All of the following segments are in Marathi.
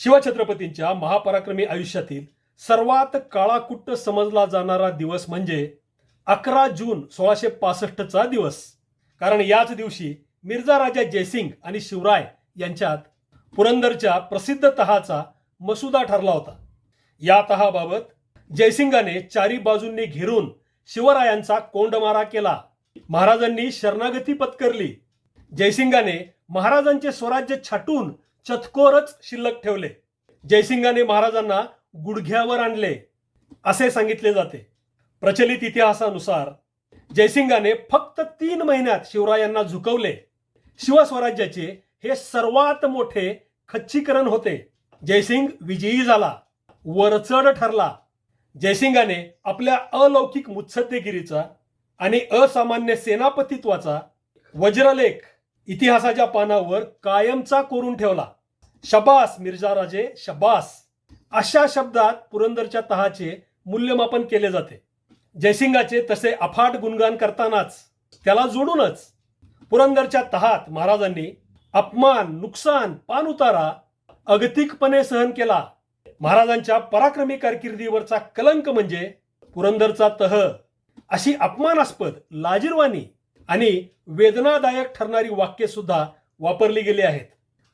शिवछत्रपतींच्या महापराक्रमी आयुष्यातील सर्वात काळाकुट्ट समजला जाणारा दिवस म्हणजे 11 जून 1665 चा दिवस. कारण याच दिवशी मिर्झा राजा जयसिंग आणि शिवराय यांच्यात पुरंदरच्या प्रसिद्ध तहाचा मसुदा ठरला होता. या तहाबाबत जयसिंगाने चारी बाजूंनी घेरून शिवरायांचा कोंडमारा केला. महाराजांनी शरणागती पत्करली. जयसिंगाने महाराजांचे स्वराज्य छाटून चतकोरच शिल्लक ठेवले. जयसिंगाने महाराजांना गुडघ्यावर आणले असे सांगितले जाते. प्रचलित इतिहासानुसार जयसिंगाने फक्त 3 महिन्यात शिवरायांना झुकवले. शिवस्वराज्याचे हे सर्वात मोठे खच्चीकरण होते. जयसिंग विजयी झाला, वरचढ ठरला. जयसिंगाने आपल्या अलौकिक मुत्सद्देगिरीचा आणि असामान्य सेनापतित्वाचा वज्रलेख इतिहासाच्या पानावर कायमचा कोरून ठेवला. शबास मिर्झा राजे शबास, अशा शब्दात पुरंदरच्या तहाचे मूल्यमापन केले जाते. जयसिंगाचे तसे अफाट गुणगान करतानाच त्याला जोडूनच पुरंदरच्या तहात महाराजांनी अपमान, नुकसान, पाणउतारा अगतिकपणे सहन केला. महाराजांच्या पराक्रमी कारकिर्दीवरचा कलंक म्हणजे पुरंदरचा तह. अशी अपमानास्पद, लाजिरवाणी आणि वेदनादायक ठरणारी वाक्ये सुद्धा वापरली गेली आहेत.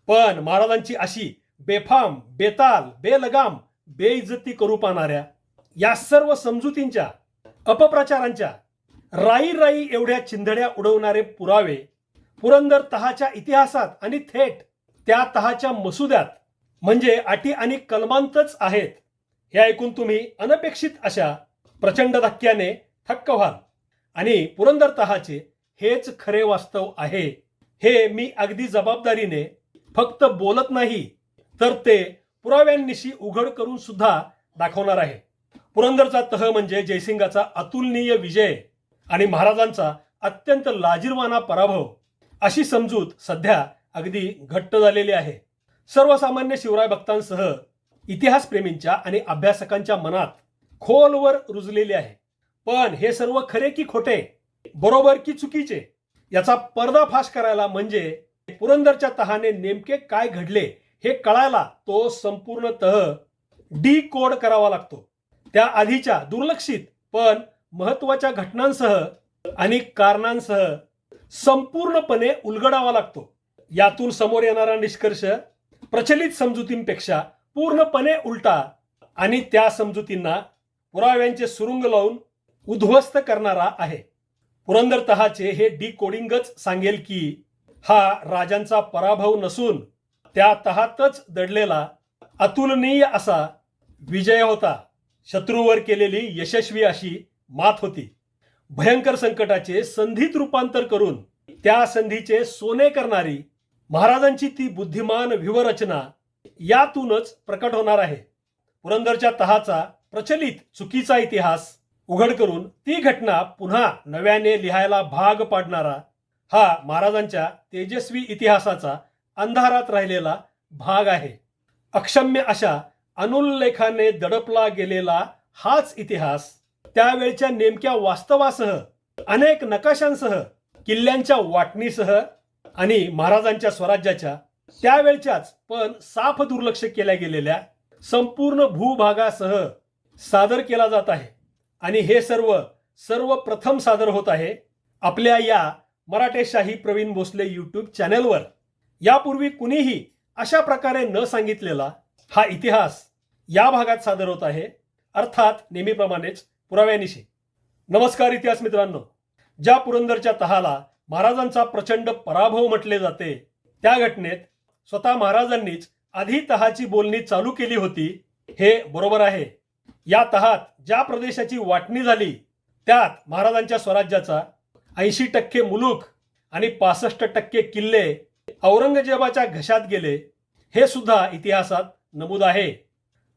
पण महाराजांची अशी बेफाम, बेताल, बेलगाम, बेइज्जती करू पाहणाऱ्या या सर्व समजुतींच्या, अपप्रचारांच्या, राई राई एवढ्या चिंधड्या उडवणारे पुरावे पुरंदर तहाच्या इतिहासात आणि थेट त्या तहाच्या मसुद्यात म्हणजे अटी आणि कलमांतच आहेत. हे ऐकून तुम्ही अनपेक्षित अशा प्रचंड धक्क्याने थक्क व्हाल. आणि पुरंदर तहाचे हेच खरे वास्तव आहे हे मी अगदी जबाबदारीने फक्त बोलत नाही तर ते पुराव्यांनिशी उघड करून सुद्धा दाखवणार आहे. पुरंदरचा तह म्हणजे जयसिंगाचा अतुलनीय विजय आणि महाराजांचा अत्यंत लाजिरवाना पराभव, अशी समजूत सध्या अगदी घट्ट झालेली आहे. सर्वसामान्य शिवराय भक्तांसह इतिहासप्रेमींच्या आणि अभ्यासकांच्या मनात खोलवर रुजलेली आहे. पण हे सर्व खरे की खोटे, बरोबर की चुकीचे, याचा पर्दाफाश करायला म्हणजे पुरंदरच्या तहाने नेमके काय घडले हे कळायला तो संपूर्ण तह डी कोड करावा लागतो. त्या आधीच्या दुर्लक्षित पण महत्वाच्या घटनांसह आणि कारणांसह संपूर्णपणे उलगडावा लागतो. यातून समोर येणारा निष्कर्ष प्रचलित समजुतींपेक्षा पूर्णपणे उलटा आणि त्या समजुतींना पुराव्यांचे सुरुंग लावून उद्ध्वस्त करणारा आहे. पुरंदर तहाचे हे डी कोडिंगच सांगेल की हा राजांचा पराभव नसून त्या तहातच दडलेला अतुलनीय असा विजय होता. शत्रूवर केलेली यशस्वी अशी मात होती. भयंकर संकटाचे संधीत रूपांतर करून त्या संधीचे सोने करणारी महाराजांची ती बुद्धिमान व्यूहरचना यातूनच प्रकट होणार आहे. पुरंदरच्या तहाचा प्रचलित चुकीचा इतिहास उघड करून ती घटना पुन्हा नव्याने लिहायला भाग पाडणारा हा महाराजांच्या तेजस्वी इतिहासाचा अंधारात राहिलेला भाग आहे. अक्षम्य अशा अनुल्लेखाने दडपला गेलेला हाच इतिहास त्यावेळच्या नेमक्या वास्तवासह, अनेक नकाशांसह, किल्ल्यांच्या वाटणीसह आणि महाराजांच्या स्वराज्याच्या त्यावेळच्याच पण साफ दुर्लक्ष केल्या गेलेल्या संपूर्ण भूभागासह सादर केला जात आहे. आणि हे सर्वप्रथम सादर होत आहे आपल्या या मराठेशाही प्रवीण भोसले यूट्यूब चॅनेलवर. यापूर्वी कुणीही अशा प्रकारे न सांगितलेला हा इतिहास या भागात सादर होत आहे, अर्थात नेहमीप्रमाणेच पुराव्यानिशी. नमस्कार इतिहास मित्रांनो. ज्या पुरंदरच्या तहाला महाराजांचा प्रचंड पराभव म्हटले जाते त्या घटनेत स्वतः महाराजांनीच आधी तहाची बोलणी चालू केली होती हे बरोबर आहे. या तहात ज्या प्रदेशाची वाटणी झाली त्यात महाराजांच्या स्वराज्याचा 80% मुलूक आणि 65% किल्ले औरंगजेबाच्या घशात गेले हे सुद्धा इतिहासात नमूद आहे.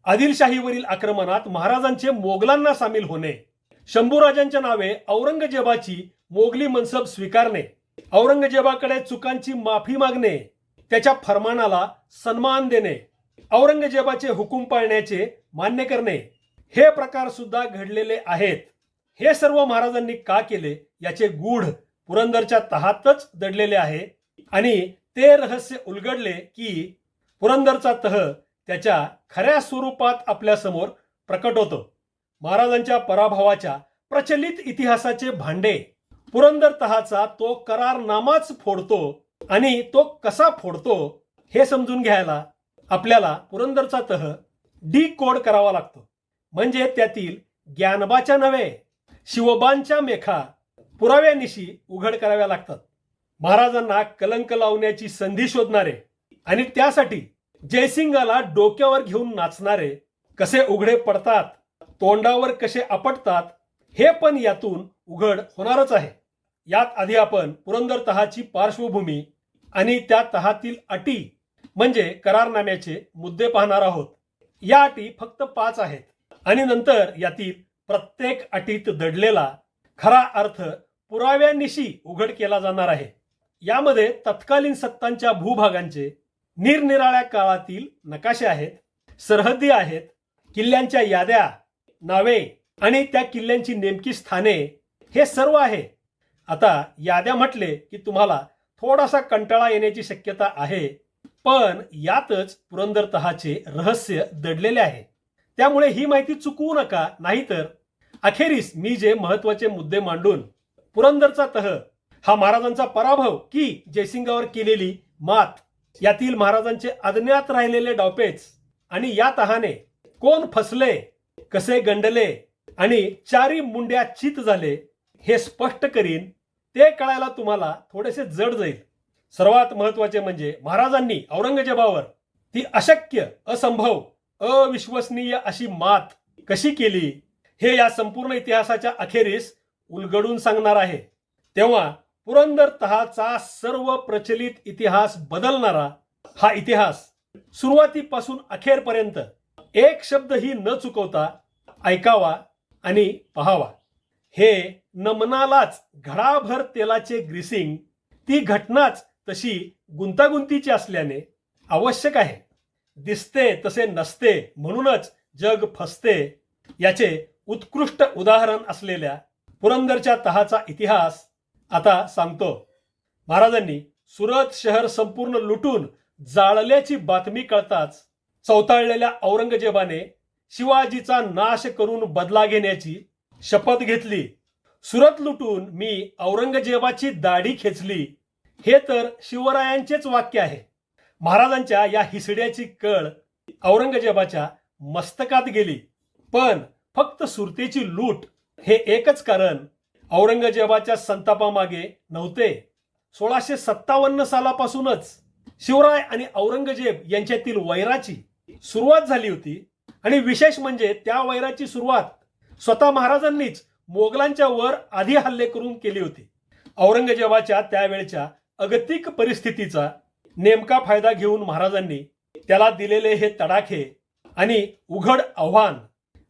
आदिलशाहीवरील आक्रमणात महाराजांचे मोगलांना सामील होणे, शंभूराजांच्या नावे औरंगजेबाची मोगली मनसब स्वीकारणे, औरंगजेबाकडे चुकांची माफी मागणे, त्याच्या फरमानाला सन्मान देणे, औरंगजेबाचे हुकूम पाळण्याचे मान्य करणे, हे प्रकार सुद्धा घडलेले आहेत. हे सर्व महाराजांनी का केले याचे गूढ पुरंदरच्या तहातच दडलेले आहे. आणि ते रहस्य उलगडले की पुरंदरचा तह त्याच्या खऱ्या स्वरूपात आपल्यासमोर प्रकट होतं. महाराजांच्या पराभवाच्या प्रचलित इतिहासाचे भांडे पुरंदर तहाचा तो करारनामाच फोडतो. आणि तो कसा फोडतो हे समजून घ्यायला आपल्याला पुरंदरचा तह डिकोड करावा लागतो. म्हणजे त्यातील ज्ञानबाच्या नव्हे, शिवबांच्या मेखा पुराव्यानिशी उघड कराव्या लागतात. महाराजांना कलंक लावण्याची संधी शोधणारे आणि त्यासाठी जयसिंगाला डोक्यावर घेऊन नाचणारे कसे उघडे पडतात, तोंडावर कसे आपटतात, हे पण यातून उघड होणारच आहे. यात आधी आपण पुरंदर तहाची पार्श्वभूमी आणि त्या तहातील अटी म्हणजे करारनाम्याचे मुद्दे पाहणार आहोत. या अटी फक्त 5 आहेत आणि नंतर यातील प्रत्येक अटीत दडलेला खरा अर्थ पुराव्यानिशी उघड केला जाणार आहे. यामध्ये तत्कालीन सत्तांच्या भूभागांचे निरनिराळ्या काळातील नकाशे आहेत, सरहद्दी आहेत, किल्ल्यांच्या याद्या, नावे आणि त्या किल्ल्यांची नेमकी स्थाने हे सर्व आहे. आता याद्या म्हटले की तुम्हाला थोडासा कंटाळा येण्याची शक्यता आहे, पण यातच पुरंदर तहाचे रहस्य दडलेले आहे. त्यामुळे ही माहिती चुकवू नका, नाहीतर अखेरीस मी जे महत्वाचे मुद्दे मांडून पुरंदरचा तह हा महाराजांचा पराभव की जयसिंगावर केलेली मात, यातील महाराजांचे अज्ञात राहिलेले डावपेच आणि या तहाने कोण फसले, कसे गंडले आणि चारी मुंड्या चित झाले हे स्पष्ट करीन. ते कळायला तुम्हाला थोडेसे जड जाईल. सर्वात महत्वाचे म्हणजे महाराजांनी औरंगजेबावर ती अशक्य, असंभव, अविश्वसनीय अशी मात कशी केली हे या संपूर्ण इतिहासाच्या अखेरीस उलगडून सांगणार आहे. तेव्हा पुरंदर तहाचा सर्व प्रचलित इतिहास बदलणारा हा इतिहास सुरुवातीपासून अखेरपर्यंत एक शब्दही न चुकवता ऐकावा आणि पहावा. हे नमनालाच घडाभर तेलाचे ग्रीसिंग, ती घटनाच तशी गुंतागुंतीची असल्याने आवश्यक आहे. दिसते तसे नसते म्हणूनच जग फसते, याचे उत्कृष्ट उदाहरण असलेल्या पुरंदरच्या तहाचा इतिहास आता सांगतो. महाराजांनी सुरत शहर संपूर्ण लुटून जाळल्याची बातमी कळताच चौताळलेल्या औरंगजेबाने शिवाजीचा नाश करून बदला घेण्याची शपथ घेतली. सुरत लुटून मी औरंगजेबाची दाढी खेचली, हे तर शिवरायांचेच वाक्य आहे. महाराजांच्या या हिसड्याची कळ औरंगजेबाच्या मस्तकात गेली. पण फक्त सुरतेची लूट हे एकच कारण औरंगजेबाच्या संतापामागे नव्हते. 1657 सालापासूनच शिवराय आणि औरंगजेब यांच्यातील वैराची सुरुवात झाली होती. आणि विशेष म्हणजे त्या वैराची सुरुवात स्वतः महाराजांनीच मोगलांच्या वर आधी हल्ले करून केली होती. औरंगजेबाच्या त्यावेळच्या अगतिक परिस्थितीचा नेमका फायदा घेऊन महाराजांनी त्याला दिलेले हे तडाखे आणि उघड आव्हान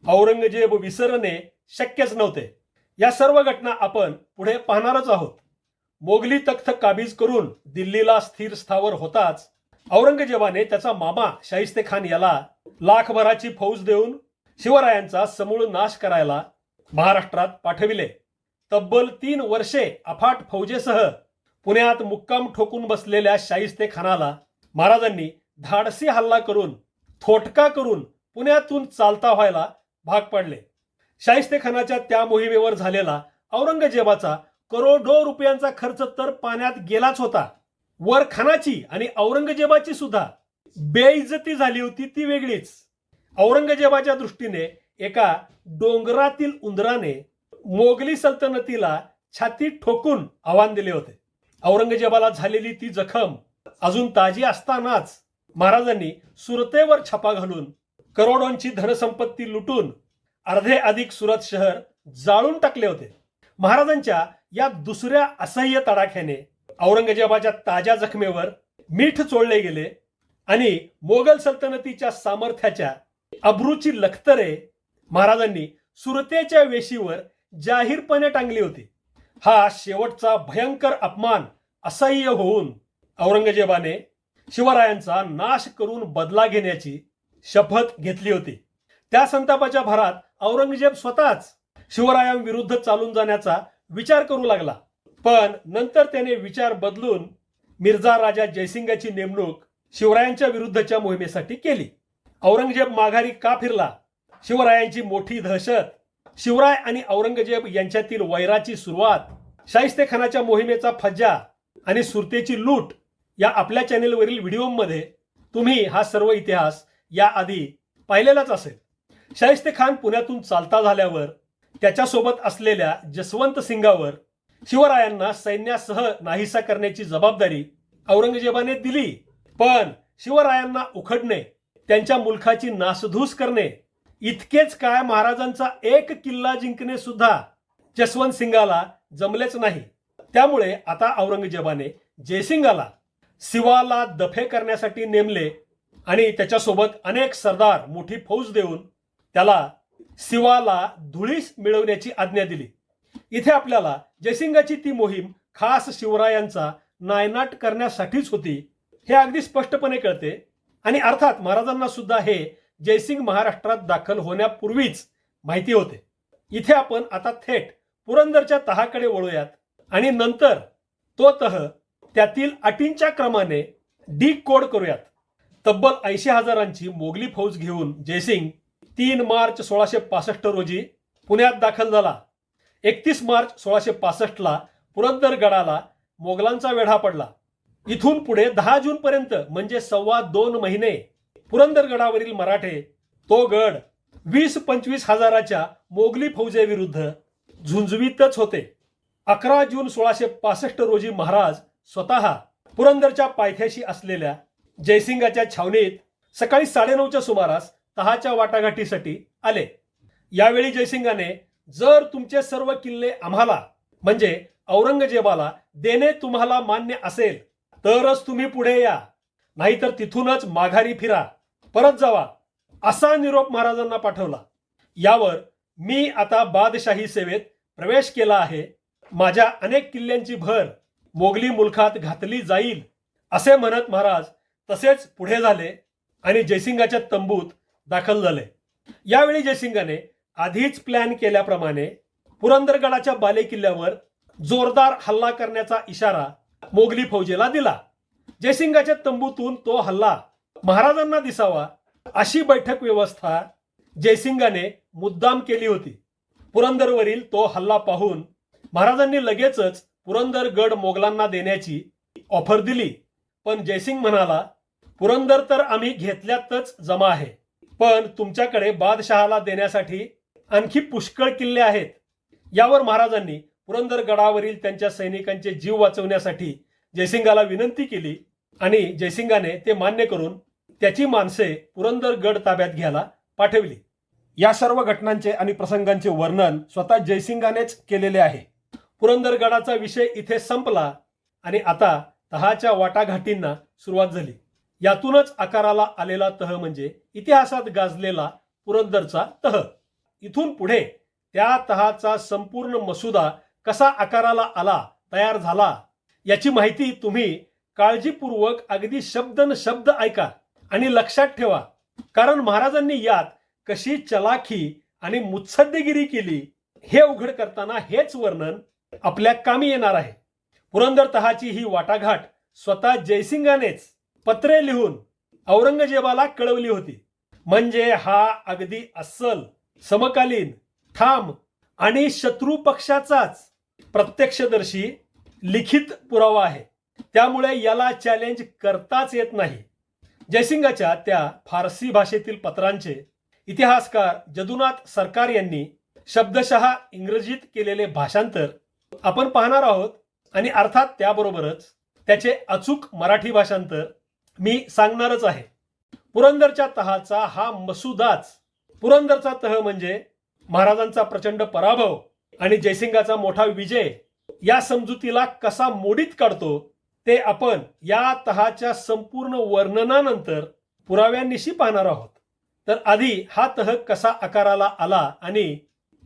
औरंगजेब विसरणे शक्यच नव्हते. या सर्व घटना आपण पुढे पाहणारच आहोत. मोगली तख्त काबीज करून दिल्लीला स्थिर स्थावर होताच औरंगजेबाने त्याचा मामा शाहिस्ते खान याला लाखभराची फौज देऊन शिवरायांचा समूळ नाश करायला महाराष्ट्रात पाठविले. तब्बल 3 वर्षे अफाट फौजेसह पुण्यात मुक्काम ठोकून बसलेल्या शाहिस्ते खानाला महाराजांनी धाडसी हल्ला करून थोटका करून पुण्यातून चालता व्हायला भाग पाडले. शाहिस्ते खानाच्या त्या मोहिमेवर झालेला औरंगजेबाचा करोडो रुपयांचा खर्च तर पाण्यात गेलाच होता. वर खानाची आणि औरंगजेबाची सुद्धा बेइज्जती झाली होती ती वेगळीच. औरंगजेबाच्या दृष्टीने एका डोंगरातील उंदराने मोगली सल्तनतीला छाती ठोकून आव्हान दिले होते. औरंगजेबाला झालेली ती जखम अजून ताजी असतानाच महाराजांनी सुरतेवर छापा घालून करोडोंची धनसंपत्ती लुटून अर्धे अधिक सुरत शहर जाळून टाकले होते. महाराजांच्या या दुसऱ्या असह्य तडाख्याने औरंगजेबाच्या ताज्या जखमेवर मीठ चोळले गेले आणि मोगल सल्तनतीच्या सामर्थ्याच्या अब्रूची लखतरे महाराजांनी सुरतेच्या वेशीवर जाहीरपणे टांगली होती. हा शेवटचा भयंकर अपमान असह्य होऊन औरंगजेबाने शिवरायांचा नाश करून बदला घेण्याची शपथ घेतली होती. त्या संतापाच्या भरात औरंगजेब स्वतःच शिवरायांविरुद्ध चालून जाण्याचा विचार करू लागला. पण नंतर त्याने विचार बदलून मिर्झा राजा जयसिंगाची नेमणूक शिवरायांच्या विरुद्धच्या मोहिमेसाठी केली औरंगजेब माघारी का फिरला, शिवरायांची मोठी दहशत, शिवराय आणि औरंगजेब यांच्यातील वैराची सुरुवात, शाहिस्तेखानाच्या मोहिमेचा फज्जा आणि सुरतेची लूट या आपल्या चॅनेलवरील व्हिडिओमध्ये तुम्ही हा सर्व इतिहास याआधी पाहिलेलाच असेल. शाहिस्तेखान पुण्यातून चालता झाल्यावर त्याच्यासोबत असलेल्या जसवंत सिंगावर शिवरायांना सैन्यासह नाहीसा करण्याची जबाबदारी औरंगजेबाने दिली. पण शिवरायांना उखडणे, त्यांच्या मुलखाची नासधूस करणे इतकेच काय, महाराजांचा एक किल्ला जिंकणे सुद्धा जसवंत सिंगाला जमलेच नाही. त्यामुळे आता औरंगजेबाने जयसिंगाला सिवाला दफे करण्यासाठी नेमले आणि त्याच्यासोबत अनेक सरदार, मोठी फौज देऊन त्याला सिवाला धुळीस मिळवण्याची आज्ञा दिली. इथे आपल्याला जयसिंगाची ती मोहीम खास शिवरायांचा नायनाट करण्यासाठीच होती हे अगदी स्पष्टपणे कळते. आणि अर्थात महाराजांना सुद्धा हे जयसिंग महाराष्ट्रात दाखल होण्यापूर्वीच माहिती होते. इथे आपण आता थेट पुरंदरच्या तहाकडे वळूयात आणि नंतर तो तह त्यातील अटींच्या क्रमाने डी कोड करूयात. तब्बल 80,000ची मोगली फौज घेऊन जयसिंग 3 मार्च 1665 रोजी पुण्यात दाखल झाला. 31 मार्च 1665ला पुरंदर गडाला मोगलांचा वेढा पडला. इथून पुढे 10 जून पर्यंत म्हणजे 2.25 महिने पुरंदरगडावरील मराठे तो गड 20-25 हजाराच्या मोगली फौजेविरुद्ध झुंजवीतच होते. 11 जून 1665 रोजी महाराज स्वतः पुरंदरच्या पायथ्याशी असलेल्या जयसिंगाच्या छावणीत सकाळी 9:30च्या सुमारास तहाच्या वाटाघाटीसाठी आले. यावेळी जयसिंगाने, जर तुमचे सर्व किल्ले आम्हाला म्हणजे औरंगजेबाला देणे तुम्हाला मान्य असेल तरच तुम्ही पुढे या, नाहीतर तिथूनच माघारी फिरा, परत जावा, असा निरोप महाराजांना पाठवला. यावर मी आता बादशाही सेवेत प्रवेश केला आहे, माझ्या अनेक किल्ल्यांची भर मोगली मुलखात घातली जाईल असे म्हणत महाराज तसेच पुढे झाले आणि जयसिंगाच्या तंबूत दाखल झाले. यावेळी जयसिंगाने आधीच प्लॅन केल्याप्रमाणे पुरंदरगडाच्या बालेकिल्ल्यावर जोरदार हल्ला करण्याचा इशारा मोगली फौजेला दिला. जयसिंगाच्या तंबूतून तो हल्ला महाराजांना दिसावा अशी बैठक व्यवस्था जयसिंगाने मुद्दाम केली होती. पुरंदरवरील तो हल्ला पाहून महाराजांनी लगेचच पुरंदरगड मोगलांना देण्याची ऑफर दिली. पण जयसिंग म्हणाला, पुरंदर तर आम्ही घेतल्यातच जमा आहे, पण तुमच्याकडे बादशहाला देण्यासाठी आणखी पुष्कळ किल्ले आहेत. यावर महाराजांनी पुरंदरगडावरील त्यांच्या सैनिकांचे जीव वाचवण्यासाठी जयसिंगाला विनंती केली आणि जयसिंगाने ते मान्य करून त्याची माणसे पुरंदरगड ताब्यात घ्यायला पाठवली. या सर्व घटनांचे आणि प्रसंगांचे वर्णन स्वतः जयसिंगानेच केलेले आहे. पुरंदरगडाचा विषय इथे संपला आणि आता तहाच्या वाटाघाटींना सुरुवात झाली. यातूनच आकाराला आलेला तह म्हणजे इतिहासात गाजलेला पुरंदरचा तह. इथून पुढे त्या तहाचा संपूर्ण मसुदा कसा आकाराला आला, तयार झाला याची माहिती तुम्ही काळजीपूर्वक अगदी शब्द न शब्द ऐका आणि लक्षात ठेवा, कारण महाराजांनी यात कशी चलाखी आणि मुत्सद्देगिरी केली हे उघड करताना हेच वर्णन आपल्या कामी येणार आहे. पुरंदर तहाची ही वाटाघाट स्वतः जयसिंगानेच पत्रे लिहून औरंगजेबाला कळवली होती. म्हणजे हा अगदी अस्सल, समकालीन, ठाम आणि शत्रू पक्षाचाच प्रत्यक्षदर्शी लिखित पुरावा आहे. त्यामुळे याला चॅलेंज करताच येत नाही. जयसिंगाच्या त्या फारसी भाषेतील पत्रांचे इतिहासकार जदुनाथ सरकार यांनी शब्दशः इंग्रजीत केलेले भाषांतर आपण पाहणार आहोत आणि अर्थात त्याबरोबरच त्याचे अचूक मराठी भाषांतर मी सांगणारच आहे. पुरंदरच्या तहाचा हा मसुदाच, पुरंदरचा तह म्हणजे महाराजांचा प्रचंड पराभव आणि जयसिंगाचा मोठा विजय, या समजुतीला कसा मोडीत काढतो ते आपण या तहाच्या संपूर्ण वर्णनानंतर पुराव्यांनिशी पाहणार आहोत. तर आधी हा तह कसा आकाराला आला आणि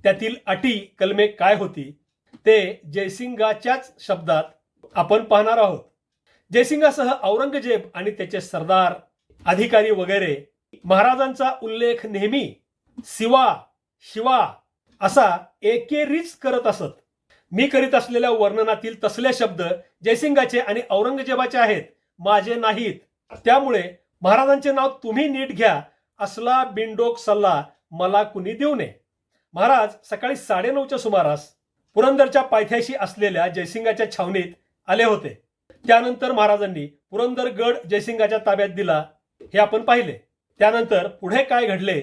त्यातील अटी कलमे काय होती ते जयसिंगाच्याच शब्दात आपण पाहणार आहोत. जयसिंगासह औरंगजेब आणि त्याचे सरदार, अधिकारी वगैरे महाराजांचा उल्लेख नेहमी शिवा शिवा असा एकेरीच करत असत. मी करीत असलेल्या वर्णनातील तसले शब्द जयसिंगाचे आणि औरंगजेबाचे आहेत, माझे नाहीत. त्यामुळे महाराजांचे नाव तुम्ही नीट घ्या असला बिनडोक सल्ला मला कुणी देऊ नये. महाराज सकाळी 9:30च्या सुमारास पुरंदरच्या पायथ्याशी असलेल्या जयसिंगाच्या छावणीत आले होते. त्यानंतर महाराजांनी पुरंदरगड जयसिंगाच्या ताब्यात दिला हे आपण पाहिले. त्यानंतर पुढे काय घडले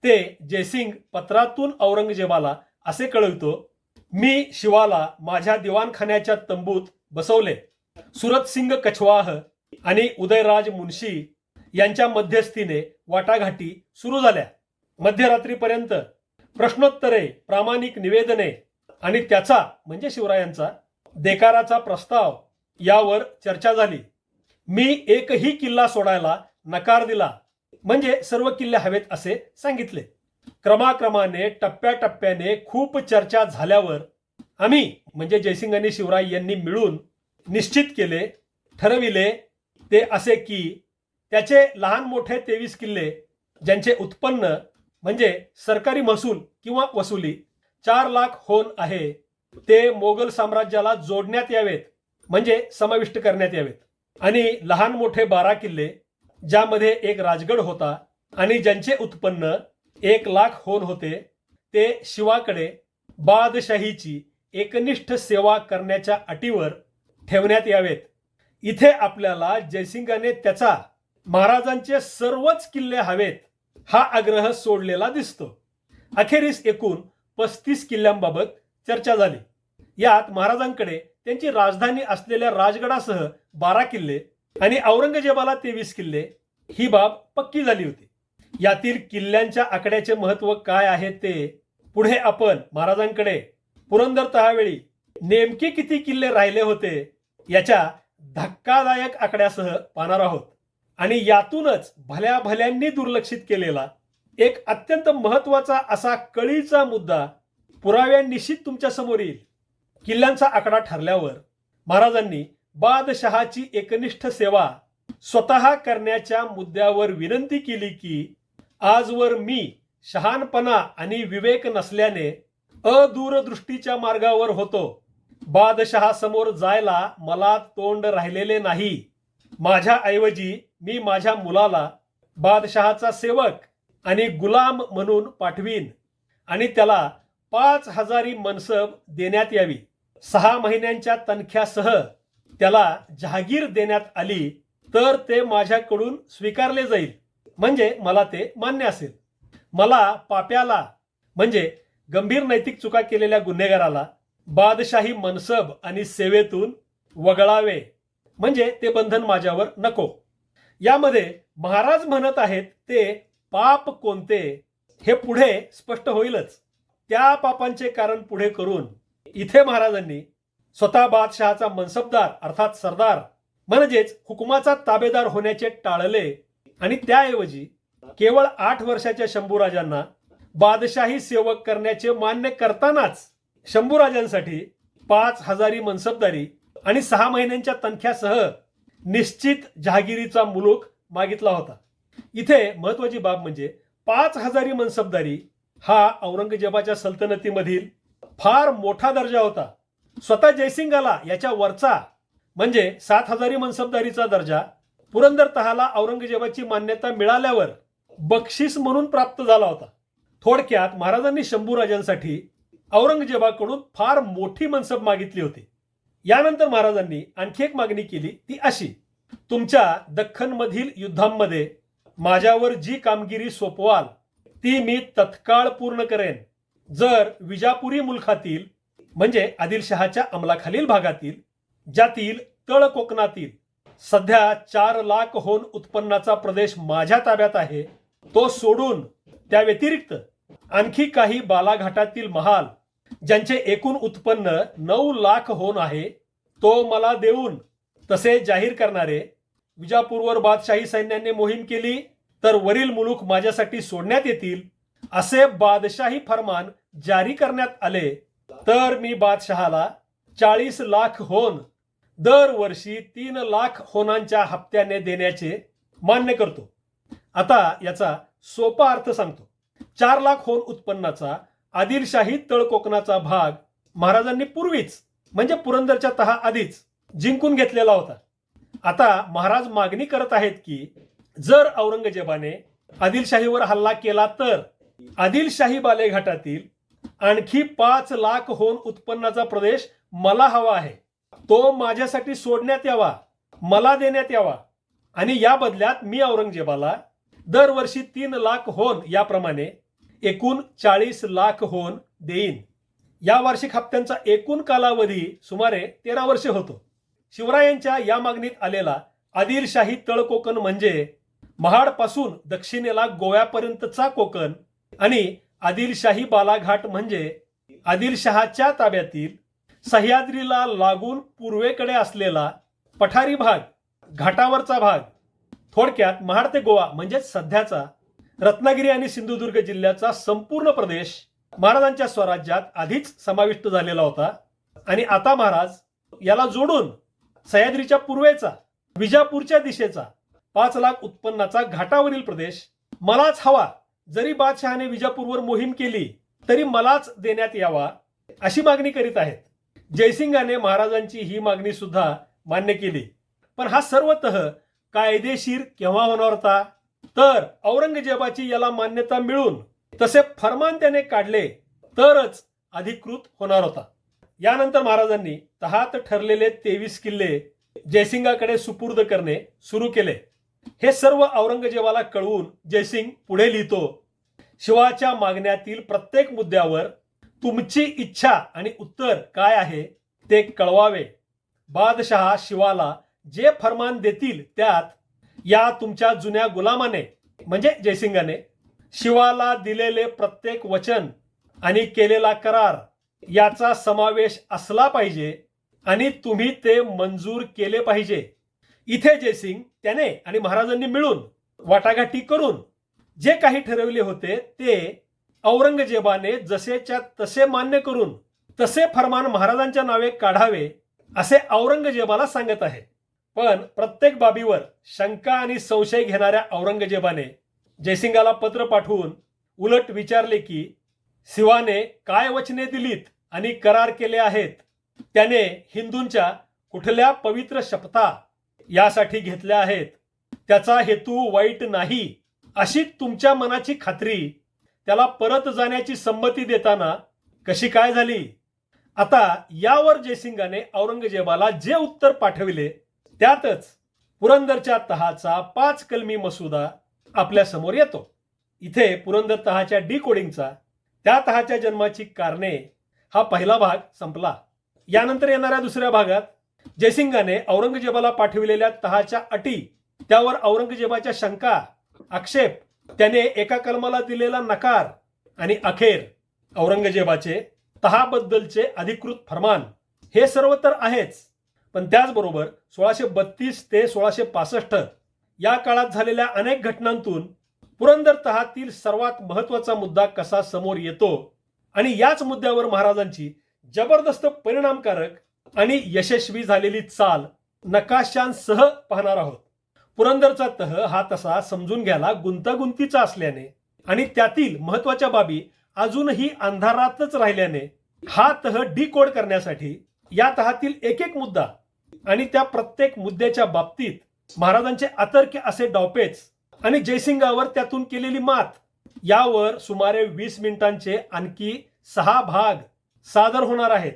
ते जयसिंग पत्रातून औरंगजेबाला असे कळवितो. मी शिवाला माझ्या दिवाणखान्याच्या तंबूत बसवले. सुरतसिंग कछवाह आणि उदयराज मुन्शी यांच्या मध्यस्थीने वाटाघाटी सुरू झाल्या. मध्यरात्रीपर्यंत प्रश्नोत्तरे, प्रामाणिक निवेदने आणि त्याचा म्हणजे शिवरायांचा देकाराचा प्रस्ताव यावर चर्चा झाली. मी एकही किल्ला सोडायला नकार दिला, म्हणजे सर्व किल्ले हवेत असे सांगितले. क्रमाक्रमाने टप्प्याटप्प्याने खूप चर्चा झाल्यावर आम्ही म्हणजे जयसिंग आणि शिवराय यांनी मिळून निश्चित केले, ठरविले ते असे की त्याचे लहान मोठे 23 किल्ले ज्यांचे उत्पन्न म्हणजे सरकारी महसूल किंवा वसुली 4 लाख होन आहे ते मोगल साम्राज्याला जोडण्यात यावेत, म्हणजे समाविष्ट करण्यात यावेत. आणि लहान मोठे 12 किल्ले ज्यामध्ये एक राजगड होता आणि ज्यांचे उत्पन्न 1 लाख होन होते ते शिवाकडे बादशाहीची एकनिष्ठ सेवा करण्याच्या अटीवर ठेवण्यात यावेत. इथे आपल्याला जयसिंगाने त्याचा महाराजांचे सर्वच किल्ले हवेत हा आग्रह सोडलेला दिसतो. अखेरीस एकूण 35 किल्ल्यांबाबत चर्चा झाली. यात महाराजांकडे त्यांची राजधानी असलेल्या राजगडासह 12 किल्ले आणि औरंगजेबाला 23 किल्ले ही बाब पक्की झाली होती. यातील किल्ल्यांच्या आकड्याचे महत्व काय आहे ते पुढे आपण महाराजांकडे पुरंदर तहावेळी नेमके किती किल्ले राहिले होते याच्या धक्कादायक आकड्यासह पाहणार आहोत. आणि यातूनच भल्या भल्यांनी दुर्लक्षित केलेला एक अत्यंत महत्वाचा असा कळीचा मुद्दा पुराव्यानिश्चित तुमच्या समोर येईल. किल्ल्यांचा आकडा ठरल्यावर महाराजांनी बादशहाची एकनिष्ठ सेवा स्वतः करण्याच्या मुद्द्यावर विनंती केली की आजवर मी शहाणपणा आणि विवेक नसल्याने अदूरदृष्टीच्या मार्गावर होतो. बादशहासमोर जायला मला तोंड राहिलेले नाही. माझ्या ऐवजी मी माझ्या मुलाला बादशहाचा सेवक आणि गुलाम म्हणून पाठवीन आणि त्याला 5,000 मनसब देण्यात यावी. 6 महिन्यांच्या तनख्यासह त्याला जहागीर देण्यात आली तर ते माझ्याकडून स्वीकारले जाईल, म्हणजे मला ते मान्य असेल. मला पाप्याला म्हणजे गंभीर नैतिक चुका केलेल्या गुन्हेगाराला बादशाही मनसब आणि सेवेतून वगळावे, म्हणजे ते बंधन माझ्यावर नको. यामध्ये महाराज म्हणत आहेत ते पाप कोणते हे पुढे स्पष्ट होईलच. त्या पापांचे कारण पुढे करून इथे महाराजांनी स्वतः बादशहाचा मनसबदार अर्थात सरदार म्हणजेच हुकुमाचा ताबेदार होण्याचे टाळले आणि त्याऐवजी केवळ 8 वर्षाच्या शंभूराजांना बादशाही सेवक करण्याचे मान्य करतानाच शंभूराजांसाठी 5,000 मनसबदारी आणि 6 महिन्यांच्या तनख्यासह निश्चित जहागिरीचा मुलूक मागितला होता. इथे महत्वाची बाब म्हणजे 5,000 मनसबदारी हा औरंगजेबाच्या सल्तनतीमधील फार मोठा दर्जा होता. स्वतः जयसिंगाला याच्या वरचा म्हणजे 7,000 मनसबदारीचा दर्जा पुरंदर तहाला औरंगजेबाची मान्यता मिळाल्यावर बक्षीस म्हणून प्राप्त झाला होता. थोडक्यात महाराजांनी शंभूराजांसाठी औरंगजेबाकडून फार मोठी मनसब मागितली होती. यानंतर महाराजांनी आणखी एक मागणी केली ती अशी, तुमच्या दख्खनमधील युद्धांमध्ये माझ्यावर जी कामगिरी सोपवाल ती मी तत्काळ पूर्ण करेन. जर विजापुरी मुलखातील म्हणजे आदिलशहाच्या अंमलाखालील भागातील ज्यातील तळ कोकणातील सध्या 4 लाख होन उत्पन्नाचा प्रदेश माझ्या ताब्यात आहे तो सोडून त्या व्यतिरिक्त आणखी काही बालाघाटातील महाल ज्यांचे एकूण उत्पन्न 9 लाख होन आहे तो मला देऊन तसे जाहीर करणारे, विजापूरवर बादशाही सैन्याने मोहीम केली तर वरील मुलूक माझ्यासाठी सोडण्यात येतील असे बादशाही फरमान जारी करण्यात आले तर मी बादशहाला 40 लाख होन दरवर्षी 3 लाख होनांच्या हप्त्याने देण्याचे मान्य करतो. आता याचा सोपा अर्थ सांगतो. 4 लाख होन उत्पन्नाचा आदिलशाही तळ कोकणाचा भाग महाराजांनी पूर्वीच म्हणजे पुरंदरच्या तहा आधीच जिंकून घेतलेला होता. आता महाराज मागणी करत आहेत की जर औरंगजेबाने आदिलशाहीवर हल्ला केला तर आदिलशाही बालेघाटातील आणखी 5 लाख होन उत्पन्नाचा प्रदेश मला हवा आहे. तो माझ्यासाठी सोडण्यात यावा, मला देण्यात यावा आणि या बदल्यात मी औरंगजेबाला दरवर्षी 3 लाख होन याप्रमाणे एकूण 40 लाख होन देईन. या वार्षिक हप्त्यांचा एकूण कालावधी सुमारे 13 वर्षे होतो. शिवरायांच्या या मागणीत आलेला आदिलशाही तळकोकण म्हणजे महाडपासून दक्षिणेला गोव्यापर्यंतचा कोकण आणि आदिलशाही बालाघाट म्हणजे आदिलशहाच्या ताब्यातील सह्याद्रीला लागून पूर्वेकडे असलेला पठारी भाग, घाटावरचा भाग. थोडक्यात महाड ते गोवा म्हणजे सध्याचा रत्नागिरी आणि सिंधुदुर्ग जिल्ह्याचा संपूर्ण प्रदेश महाराजांच्या स्वराज्यात आधीच समाविष्ट झालेला होता आणि आता महाराज याला जोडून सह्याद्रीच्या पूर्वेचा, विजापूरच्या दिशेचा 5 लाख उत्पन्नाचा घाटावरील प्रदेश मलाच हवा, जरी बादशहाने विजापूरवर मोहीम केली तरी मलाच देण्यात यावा अशी मागणी करीत आहेत. जयसिंगाने महाराजांची ही मागणी सुद्धा मान्य केली. पण हा सर्वतः कायदेशीर केव्हा होणार होता? तर औरंगजेबाची याला मान्यता मिळून तसे फरमान त्याने काढले तरच अधिकृत होणार होता. यानंतर महाराजांनी तहात ठरलेले 23 किल्ले जयसिंगाकडे सुपूर्द करणे सुरू केले. हे सर्व औरंगजेबाला कळवून जयसिंग पुढे लिहितो, शिवाच्या मागण्यातील प्रत्येक मुद्द्यावर तुमची इच्छा आणि उत्तर काय आहे ते कळवावे. बादशहा शिवाला जे फरमान देतील त्यात या तुमच्या जुन्या गुलामाने म्हणजे जयसिंगाने शिवाला दिलेले प्रत्येक वचन आणि केलेला करार याचा समावेश असला पाहिजे आणि तुम्ही ते मंजूर केले पाहिजे. इथे जयसिंग त्याने आणि महाराजांनी मिळून वाटाघाटी करून जे काही ठरवले होते ते औरंगजेबाने जसेच्या तसे मान्य करून तसे फरमान महाराजांच्या नावे काढावे असे औरंगजेबाला सांगत आहे. पण प्रत्येक बाबीवर शंका आणि संशय घेणाऱ्या औरंगजेबाने जयसिंगाला पत्र पाठवून उलट विचारले की शिवाने काय वचने दिलीत आणि करार केले आहेत, त्याने हिंदूंच्या कुठल्या पवित्र शपथा यासाठी घेतल्या आहेत, त्याचा हेतू वाईट नाही अशी तुमच्या मनाची खात्री त्याला परत जाण्याची संमती देताना कशी काय झाली? आता यावर जयसिंगाने औरंगजेबाला जे उत्तर पाठविले त्यातच पुरंदरच्या तहाचा 5 कलमी मसुदा आपल्या समोर येतो. इथे पुरंदर तहाच्या डिकोडिंगचा, त्या तहाच्या जन्माची कारणे हा पहिला भाग संपला. यानंतर येणाऱ्या दुसऱ्या भागात जयसिंगाने औरंगजेबाला पाठविलेल्या तहाच्या अटी, त्यावर औरंगजेबाच्या शंका, आक्षेप, त्याने एका कलमाला दिलेला नकार आणि अखेर औरंगजेबाचे तहाबद्दलचे अधिकृत फरमान. हे सर्व तर आहेच, पण त्याचबरोबर 1632 ते 1665 या काळात झालेल्या अनेक घटनांतून पुरंदर तहातील सर्वात महत्वाचा मुद्दा कसा समोर येतो आणि याच मुद्द्यावर महाराजांची जबरदस्त परिणामकारक आणि यशस्वी झालेली चाल नकाशांसह पाहणार आहोत. पुरंदरचा तह हा तसा समजून घ्यायला गुंतागुंतीचा असल्याने आणि त्यातील महत्वाच्या बाबी अजूनही अंधारातच राहिल्याने हा तह डिकोड करण्यासाठी या तहातील एक एक मुद्दा आणि त्या प्रत्येक मुद्द्याच्या बाबतीत महाराजांचे अतर्क्य असे डावपेच आणि जयसिंगावर त्यातून केलेली मात यावर सुमारे 20 मिनिटांचे आणखी 6 भाग सादर होणार आहेत.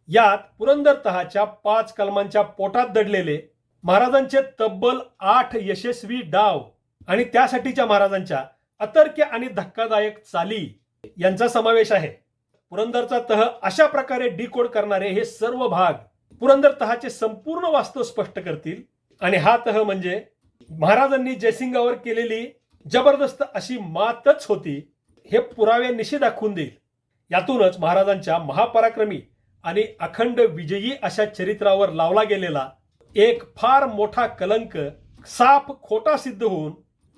यात पुरंदर तहाच्या 5 कलमांच्या पोटात दडलेले महाराजांचे तब्बल 8 यशस्वी डाव आणि त्यासाठीच्या महाराजांच्या अतर्क्य आणि धक्कादायक चाली यांचा समावेश आहे. पुरंदरचा तह अशा प्रकारे डिकोड करणारे हे सर्व भाग पुरंदर तहाचे संपूर्ण वास्तव स्पष्ट करतील आणि हा तह म्हणजे महाराजांनी जयसिंगावर केलेली जबरदस्त अशी मातच होती हे पुराव्यानिशी दाखवून देईल. यातूनच महाराजांच्या महापराक्रमी आणि अखंड विजयी अशा चरित्रावर लावला गेलेला एक फार मोठा कलंक साफ खोटा सिद्ध होऊन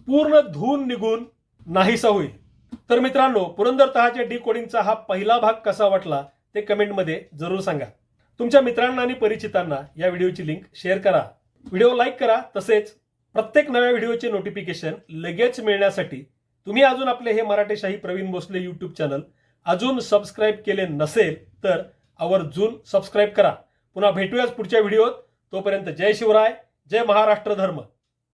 पूर्ण धुवून निघून नाहीसा होईल. तर मित्रांनो, पुरंदर तहाच्या डिकोडिंगचा हा पहिला भाग कसा वाटला ते कमेंटमध्ये जरूर सांगा. तुमच्या मित्रांना आणि परिचितांना या व्हिडिओची लिंक शेअर करा, व्हिडिओ लाईक करा. तसेच प्रत्येक नव्या व्हिडिओचे नोटिफिकेशन लगेच मिळण्यासाठी तुम्ही अजून आपले हे मराठीशाही प्रवीण भोसले यूट्यूब चॅनल अजून सबस्क्राईब केले नसेल तर आवर्जून सबस्क्राईब करा. पुन्हा भेटूयाच पुढच्या व्हिडिओत. तोपर्यंत जय शिवराय, जय महाराष्ट्र धर्म.